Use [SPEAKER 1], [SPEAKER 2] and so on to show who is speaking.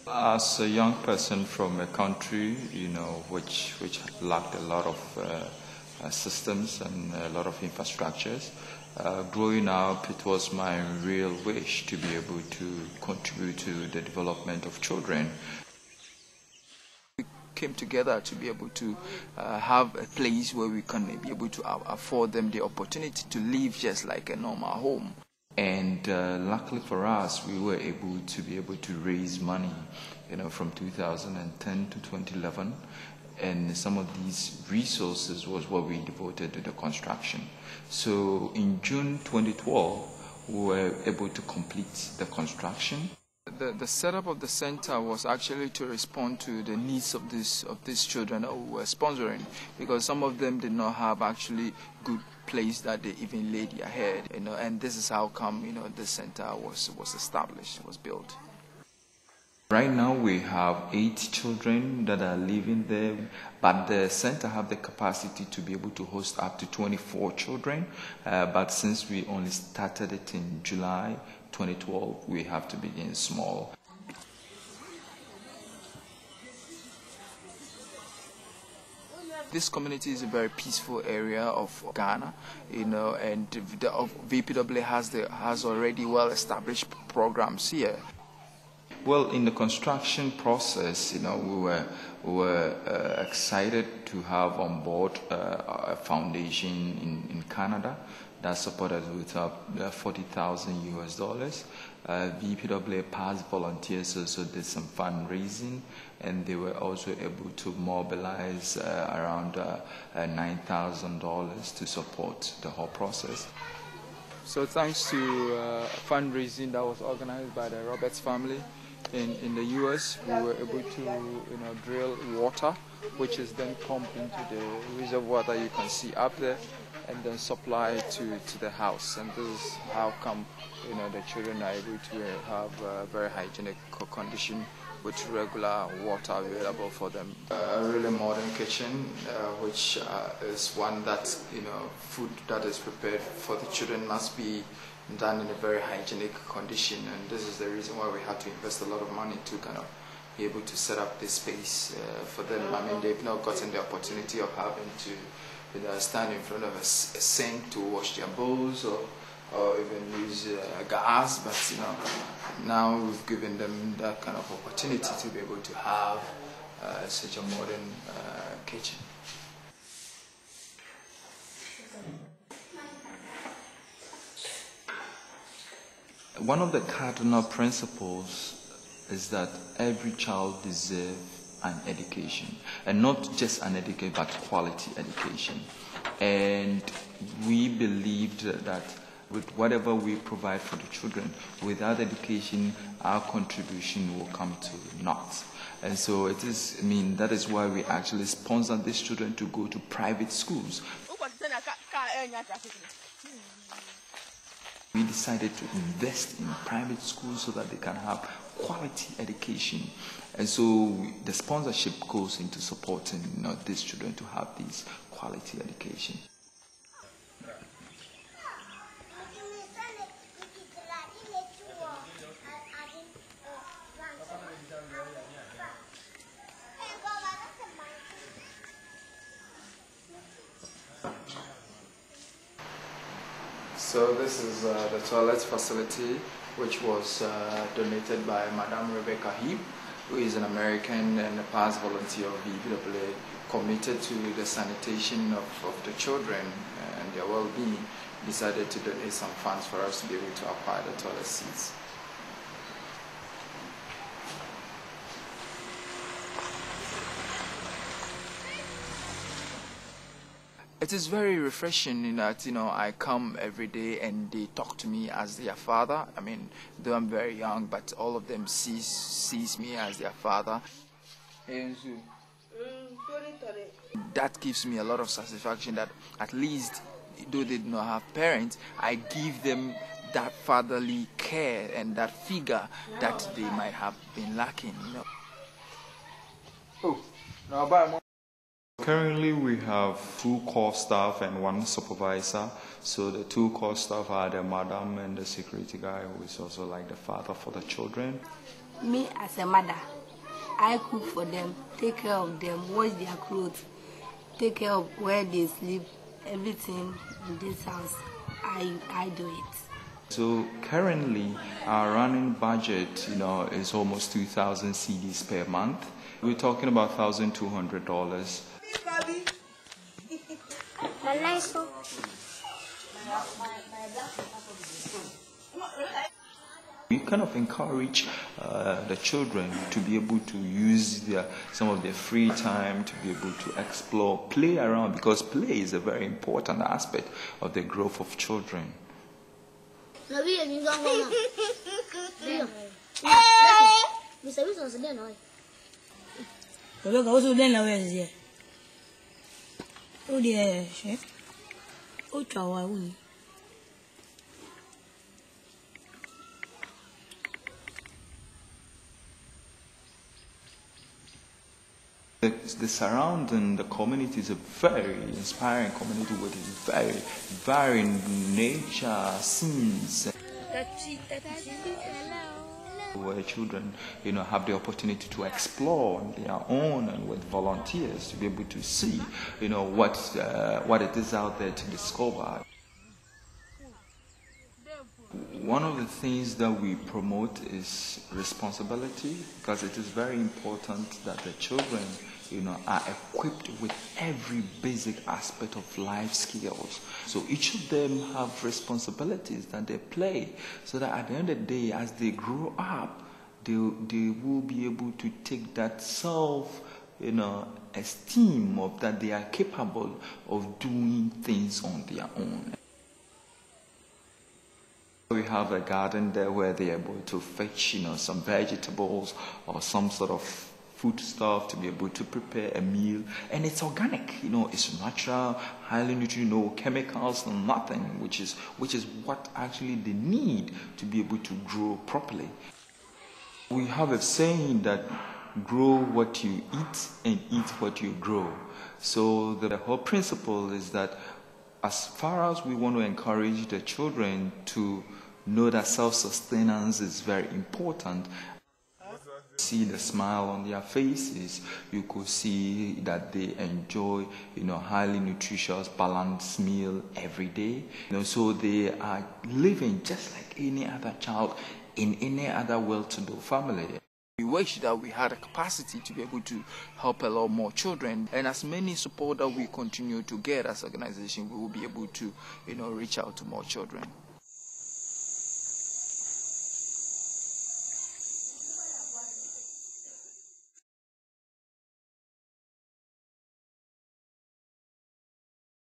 [SPEAKER 1] As a young person from a country, which lacked a lot of systems and a lot of infrastructures, growing up, it was my real wish to be able to contribute to the development of children. We came together to be able to have a place where we can be able to afford them the opportunity to live just like a normal home. And luckily for us, we were able to raise money, from 2010 to 2011. And some of these resources was what we devoted to the construction. So in June 2012, we were able to complete the construction. The setup of the center was actually to respond to the needs of these children that we were sponsoring, because some of them did not have actually good place that they even laid their head, and this is how come this center was established, was built. Right now we have 8 children that are living there, but the center have the capacity to be able to host up to 24 children. But since we only started it in July 2012, we have to begin small. This community is a very peaceful area of Ghana, and the VPW has already well-established programs here. Well, in the construction process, we were excited to have on board a foundation in Canada that supported with $40,000 US. VPW past volunteers also did some fundraising, and they were also able to mobilize around $9,000 to support the whole process. So thanks to fundraising that was organized by the Roberts family in the US, we were able to drill water, which is then pumped into the reservoir that you can see up there, and then supply to the house. And this is how come the children are able to have a very hygienic condition with regular water available for them. A really modern kitchen, which is one that food that is prepared for the children must be done in a very hygienic condition, and this is the reason why we had to invest a lot of money to kind of be able to set up this space for them. I mean, they've not gotten the opportunity of having to stand in front of a sink to wash their bowls or even use gas, but now we've given them that kind of opportunity to be able to have such a modern kitchen. One of the cardinal principles is that every child deserves an education, and not just an education, but quality education. And we believed that with whatever we provide for the children, without education, our contribution will come to naught. And so it is, that is why we actually sponsor these children to go to private schools. We decided to invest in private schools so that they can have quality education. And so the sponsorship goes into supporting these children to have this quality education. So this is the toilet facility, which was donated by Madame Rebecca Heap, who is an American and a past volunteer of VPW, committed to the sanitation of the children and their well-being. Decided to donate some funds for us to be able to acquire the toilet seats. It is very refreshing in that, I come every day and they talk to me as their father. I mean, though I'm very young, but all of them sees me as their father. That gives me a lot of satisfaction that at least, though they do not have parents, I give them that fatherly care and that figure that they might have been lacking, Oh, now bye. Currently, we have 2 core staff and 1 supervisor. So the 2 core staff are the madam and the security guy, who is also like the father for the children.
[SPEAKER 2] Me as a mother, I cook for them, take care of them, wash their clothes, take care of where they sleep, everything in this house. I do it.
[SPEAKER 1] So currently, our running budget, is almost 2,000 cedis per month. We're talking about $1,200. We kind of encourage the children to be able to use some of their free time to be able to explore, play around, because play is a very important aspect of the growth of children. The surrounding, the community is a very inspiring community with very varying nature scenes, where children, have the opportunity to explore on their own and with volunteers to be able to see, what it is out there to discover. One of the things that we promote is responsibility, because it is very important that the children, are equipped with every basic aspect of life skills. So each of them have responsibilities that they play, so that at the end of the day, as they grow up, they will be able to take that esteem of that they are capable of doing things on their own. We have a garden there where they're able to fetch, some vegetables or some sort of food stuff to be able to prepare a meal. And it's organic, it's natural, highly nutrient, no chemicals, no nothing, which is what actually they need to be able to grow properly. We have a saying that grow what you eat and eat what you grow. So the whole principle is that as far as we want to encourage the children to know that self-sustenance is very important, see the smile on their faces, you could see that they enjoy, highly nutritious, balanced meal every day. So they are living just like any other child in any other well-to-do family. We wish that we had a capacity to be able to help a lot more children, and as many support that we continue to get as an organization, we will be able to, reach out to more children.